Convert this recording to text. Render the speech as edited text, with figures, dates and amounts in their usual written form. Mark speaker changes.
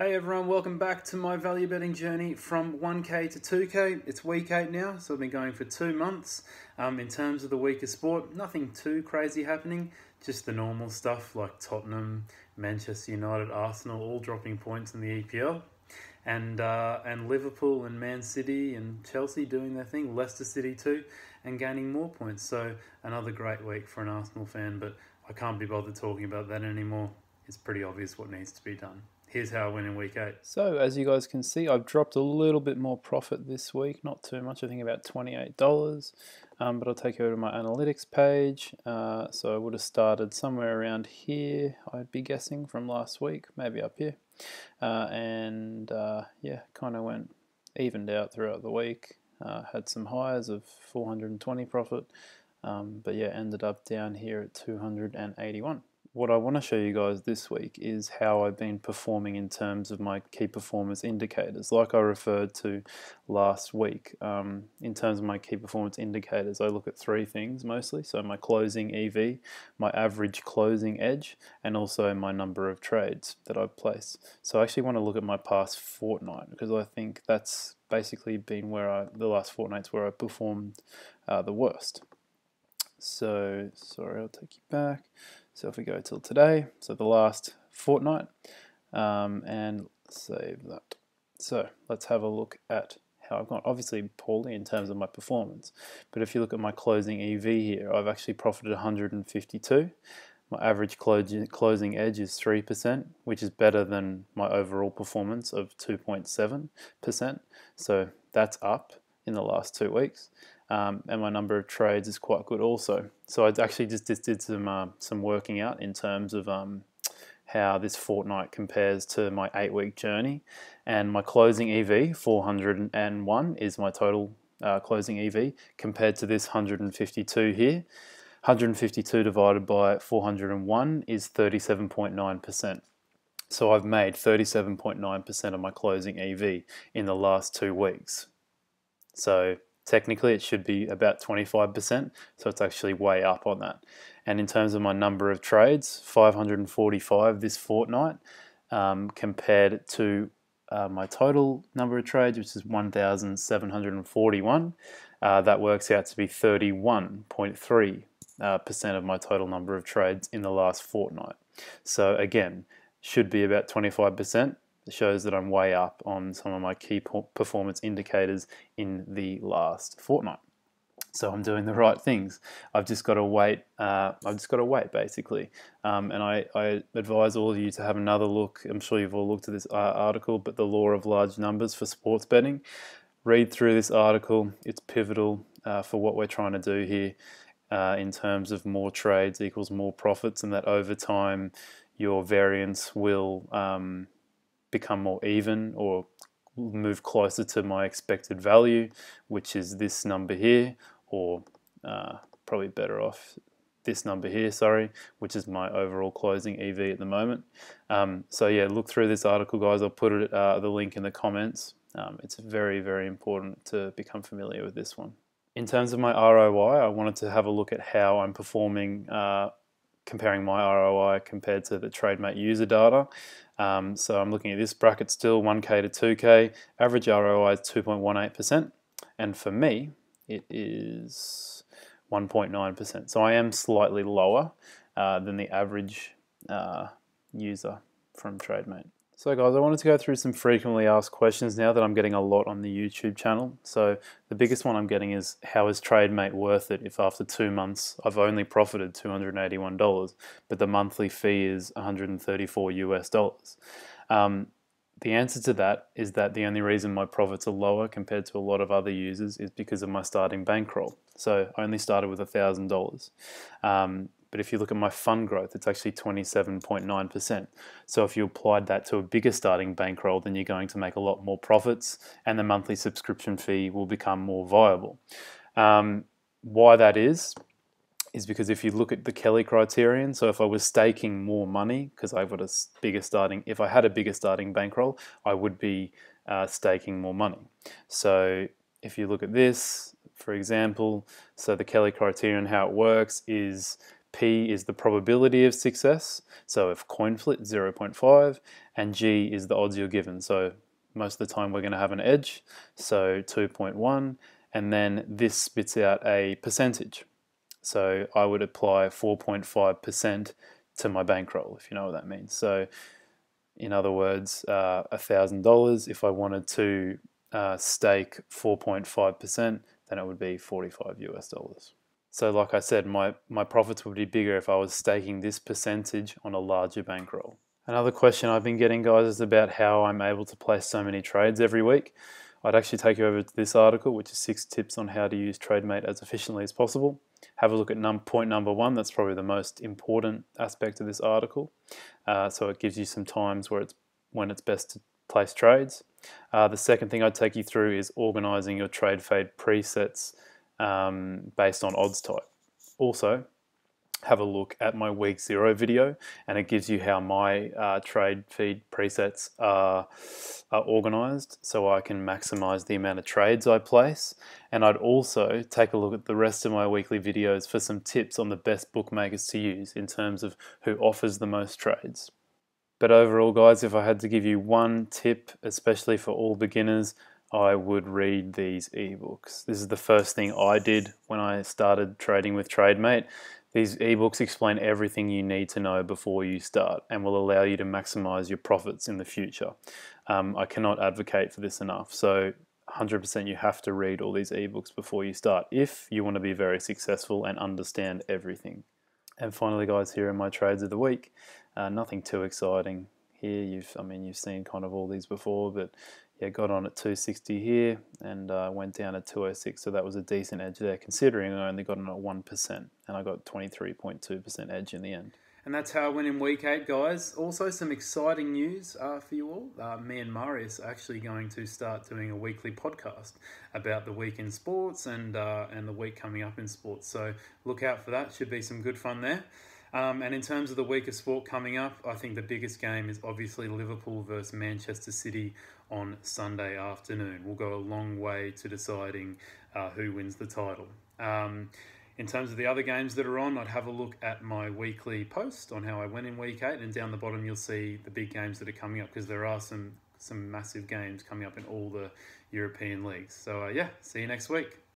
Speaker 1: Hey everyone, welcome back to my value betting journey from 1K to 2K. It's week 8 now, so I've been going for 2 months. In terms of the week of sport, nothing too crazy happening, just the normal stuff like Tottenham, Manchester United, Arsenal all dropping points in the EPL. And Liverpool and Man City and Chelsea doing their thing, Leicester City too, and gaining more points. So another great week for an Arsenal fan, but I can't be bothered talking about that anymore. It's pretty obvious what needs to be done. Here's how I went in week 8.
Speaker 2: So as you guys can see, I've dropped a little bit more profit this week, not too much, I think about $28, but I'll take you over to my analytics page. So I would have started somewhere around here, I'd be guessing, from last week, maybe up here. Yeah, kind of went evened out throughout the week. Had some highs of 420 profit, but yeah, ended up down here at 281. What I want to show you guys this week is how I've been performing in terms of my key performance indicators. Like I referred to last week, in terms of my key performance indicators, I look at 3 things mostly. So my closing EV, my average closing edge, and also my number of trades that I've placed. So I actually want to look at my past fortnight because I think that's basically been where the last fortnights where I performed the worst. So, sorry, I'll take you back. So if we go till today, so the last fortnight, and save that. So let's have a look at how I've gone. Obviously poorly in terms of my performance, but if you look at my closing EV here, I've actually profited 152. My average closing edge is 3%, which is better than my overall performance of 2.7%. So that's up in the last 2 weeks. And my number of trades is quite good also. So I actually just did some working out in terms of how this fortnight compares to my 8-week journey. And my closing EV, 401, is my total closing EV compared to this 152 here. 152 divided by 401 is 37.9%. So I've made 37.9% of my closing EV in the last 2 weeks. So technically it should be about 25%, so it's actually way up on that. And in terms of my number of trades, 545 this fortnight, compared to my total number of trades, which is 1,741. That works out to be 31.3% of my total number of trades in the last fortnight. So again, should be about 25%. It shows that I'm way up on some of my key performance indicators in the last fortnight. So I'm doing the right things. I've just got to wait. Basically, and I advise all of you to have another look. I'm sure you've all looked at this article, but the law of large numbers for sports betting. Read through this article. It's pivotal for what we're trying to do here. In terms of more trades equals more profits, and that over time your variance will become more even or move closer to my expected value, which is this number here, or probably better off this number here, sorry, which is my overall closing EV at the moment. So yeah, look through this article, guys. I'll put it the link in the comments. It's very, very important to become familiar with this one. In terms of my ROI, I wanted to have a look at how I'm performing, comparing my ROI compared to the Trademate user data. So I'm looking at this bracket still, 1K to 2K. Average ROI is 2.18%, and for me, it is 1.9%. So I am slightly lower than the average user from Trademate. So guys, I wanted to go through some frequently asked questions now that I'm getting a lot on the YouTube channel. So the biggest one I'm getting is, how is Trademate worth it if after 2 months I've only profited $281, but the monthly fee is $134 US? The answer to that is that the only reason my profits are lower compared to a lot of other users is because of my starting bankroll. So I only started with $1,000. But if you look at my fund growth, it's actually 27.9%. So if you applied that to a bigger starting bankroll, then you're going to make a lot more profits, and the monthly subscription fee will become more viable. Why that is because if you look at the Kelly criterion, so if I was staking more money, because I've got if I had a bigger starting bankroll, I would be staking more money. So if you look at this, for example, so the Kelly criterion, how it works is P is the probability of success, so if coin flip 0.5, and G is the odds you're given. So most of the time we're going to have an edge, so 2.1, and then this spits out a percentage. So I would apply 4.5% to my bankroll, if you know what that means. So in other words, $1,000, if I wanted to stake 4.5%, then it would be 45 US dollars. So like I said, my profits would be bigger if I was staking this percentage on a larger bankroll. Another question I've been getting, guys, is about how I'm able to place so many trades every week. I'd actually take you over to this article, which is 6 tips on how to use Trademate as efficiently as possible. Have a look at point number 1. That's probably the most important aspect of this article. So it gives you some times when it's best to place trades. The second thing I'd take you through is organizing your trade fade presets based on odds type. Also, have a look at my week 0 video, and it gives you how my trade feed presets are organized, so I can maximize the amount of trades I place. And I'd also take a look at the rest of my weekly videos for some tips on the best bookmakers to use in terms of who offers the most trades. But overall, guys, if I had to give you one tip, especially for all beginners, I would read these ebooks. This is the first thing I did when I started trading with Trademate. These ebooks explain everything you need to know before you start and will allow you to maximize your profits in the future. I cannot advocate for this enough. So 100% you have to read all these ebooks before you start if you want to be very successful and understand everything. And finally, guys, here are my trades of the week. Nothing too exciting here. You've seen kind of all these before, but yeah, got on at 260 here and went down at 206, so that was a decent edge there, considering I only got on at 1%, and I got 23.2% edge in the end.
Speaker 1: And that's how I went in week 8, guys. Also, some exciting news for you all. Me and Marius are actually going to start doing a weekly podcast about the week in sports and the week coming up in sports. So look out for that. Should be some good fun there. And in terms of the week of sport coming up, I think the biggest game is obviously Liverpool versus Manchester City on Sunday afternoon. Will go a long way to deciding who wins the title. In terms of the other games that are on, I'd have a look at my weekly post on how I went in week 8, and down the bottom you'll see the big games that are coming up, because there are some massive games coming up in all the European leagues. So yeah, see you next week.